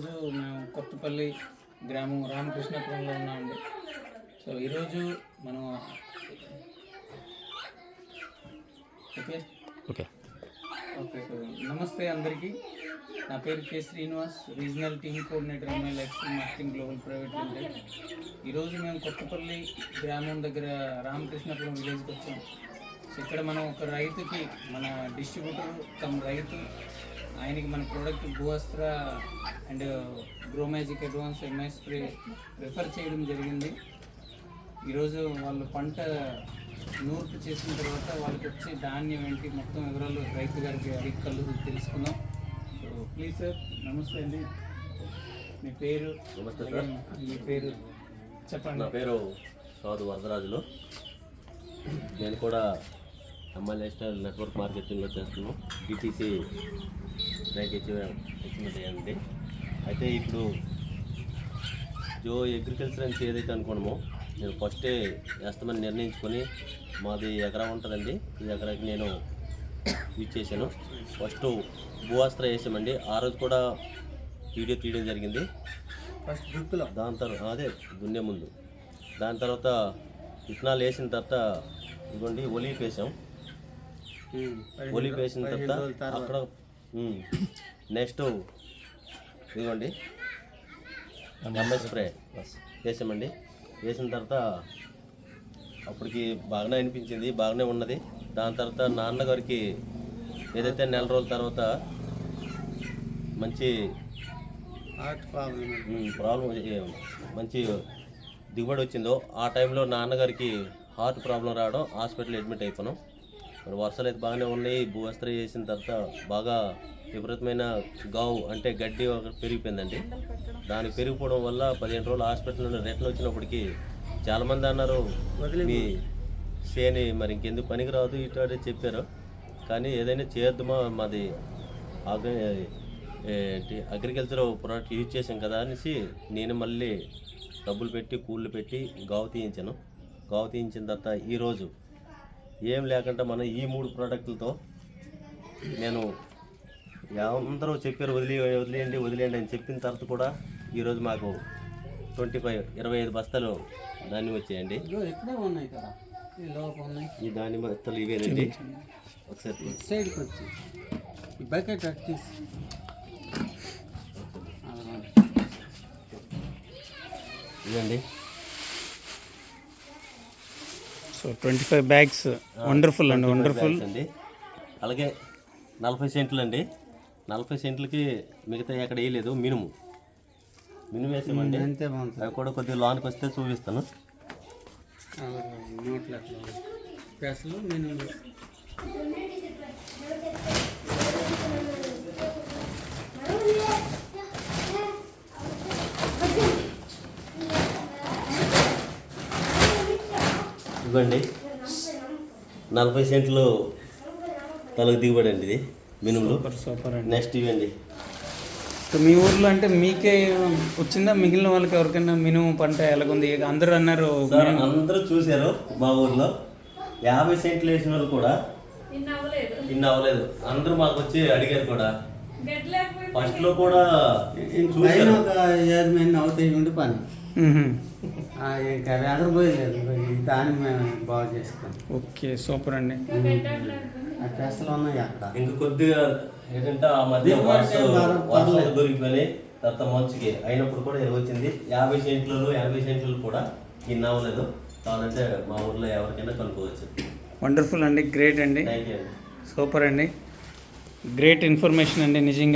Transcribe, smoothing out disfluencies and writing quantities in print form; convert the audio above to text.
ఈరోజు మేము కొత్తపల్లి గ్రామం రామకృష్ణపురంలో ఉన్నామండి. సో ఈరోజు మనం ఓకే ఓకే ఓకే సో నమస్తే అందరికీ. నా పేరు K Srinivas, regional team coordinator MLX marketing global private limited. ఈరోజు మేము కొత్తపల్లి గ్రామం దగ్గర రామకృష్ణపురం విలేజ్కి వచ్చాం. సో ఇక్కడ మనం ఒక రైతుకి, మన డిస్ట్రిబ్యూటర్ రైతు, ఆయనకి మన product Bhuvastra and grow magic advance MI spray refer చేయడం జరిగింది. ఈరోజు వాళ్ళు పంట నూర్పు చేసిన తర్వాత వాళ్ళకి వచ్చే ధాన్యం ఏంటి మొత్తం వివరాలు రైతు గారికి అడిగి కళ్ళు తెలుసుకుందాం. So please sir. నమస్తే అండి, మీ పేరు? నమస్తే సార్, మీ పేరు చెప్పండి. నా పేరు సాధు వరదరాజులు. నేను కూడా MLX నెట్వర్క్ మార్కెటింగ్లో చేస్తున్నాను. DTC ర్యాంక్ అచీవ్మెంట్ అయ్యింది. అయితే ఇప్పుడు జో అగ్రికల్చర్ అని ఏదైతే అనుకున్నామో నేను ఫస్టే వేస్తామని నిర్ణయించుకొని, మాది ఎకరా ఉంటుందండి, ఈ ఎకరాకి నేను యూజ్ చేశాను. ఫస్ట్ భూవస్త్ర వేసామండి. ఆ రోజు కూడా వీడియో తీయడం జరిగింది. ఫస్ట్ దుక్కులో, దాని తర్వాత అదే దున్నే ముందు, దాని తర్వాత విత్తనాలు వేసిన తర్వాత ఇదిగోండి ఒలీఫ్ వేసాం. ఒలీఫ్ వేసిన తర్వాత అక్కడ నెక్స్ట్ ఇదిగోండి ఎంఐ స్ప్రే వేసామండి. వేసిన తర్వాత అప్పటికి బాగానే అనిపించింది, బాగానే ఉన్నది. దాని తర్వాత నాన్నగారికి ఏదైతే నెల రోజుల తర్వాత మంచి ప్రాబ్లం, మంచి దిగుబడి వచ్చిందో ఆ టైంలో నాన్నగారికి హార్ట్ ప్రాబ్లం రావడం, హాస్పిటల్ అడ్మిట్ అయిపోయాం. మరి వర్షాలు అయితే బాగానే ఉన్నాయి. భూవస్త్ర చేసిన తర్వాత బాగా విపరీతమైన గావు అంటే గడ్డి పెరిగిపోయిందండి. దానికి పెరిగిపోవడం వల్ల 15 రోజులు హాస్పిటల్లో రిటర్న్ వచ్చినప్పటికీ చాలామంది అన్నారు, మీ సేని మరి ఇంకెందుకు పనికిరాదు ఇటు అదే చెప్పారు. కానీ ఏదైనా చేయొద్దుమా, మాది అగ్రికల్చర్ ప్రోడక్ట్ యూజ్ చేసాం కదా అనేసి నేను మళ్ళీ డబ్బులు పెట్టి కూళ్ళు పెట్టి గావు తీయించాను. గావు తీయించిన తర్వాత ఈరోజు ఏం లేకుండా మనం ఈ 3 ప్రోడక్టులతో నేను అందరూ చెప్పారు వదిలేయండి అని చెప్పిన తర్వాత కూడా ఈరోజు మాకు 25 బస్తాలు ధాన్యం వచ్చాయండి. ఈ ధాన్యం బస్తాలు ఇవేనండి. ఒకసారి సైడ్కి వచ్చి ఈ బకెట్ తీసి ఇదండి. So 25 bags. వండర్ఫుల్ అండి, వండర్ఫుల్ అండి. అలాగే 40 సెంట్లు అండి. 40 సెంట్లకి మిగతా ఎక్కడ వేయలేదు, మినుము వేసామండి. అవి కూడా కొద్దిగా లోనికి వస్తే చూపిస్తాను. ఇవ్వండి 40 సెంట్లు తలకు దిగుబడి అండి ఇది మినుములు. సూపర్ అండి. నెక్స్ట్ ఇవ్వండి. మీ ఊర్లో అంటే మీకే వచ్చిందా, మిగిలిన వాళ్ళకి ఎవరికైనా మినుము పంట ఎలాగుంది? అందరూ అన్నారు, అందరూ చూశారు. మా ఊర్లో 50 సెంట్లు వేసిన వాళ్ళు కూడా ఇన్ని అవ్వలేదు. అందరూ మాకు వచ్చి అడిగారు కూడా. ఫస్ట్ లో కూడా అవుతాయి ఉండి పని ఇంకా పోయలేదు, దాన్ని మేము బాగు చేసుకోండి. ఓకే, సూపర్ అండి. అసలు ఉన్నాయి అక్కడ. ఇంకా కొద్దిగా ఏంటంటే ఆ మధ్య వర్షాలు దొరికిపోయి తర్వాత మంచుకి అయినప్పుడు కూడా వచ్చింది. 50 సెంట్లు 80 సెంట్లు కూడా ఇన్ని అవ్వలేదు. కావాలంటే మా ఊర్లో ఎవరికైనా కనుక్కోవచ్చు. వండర్ఫుల్ అండి, గ్రేట్ అండి, థ్యాంక్ యూ అండి. సూపర్ అండి, గ్రేట్ ఇన్ఫర్మేషన్ అండి నిజంగా.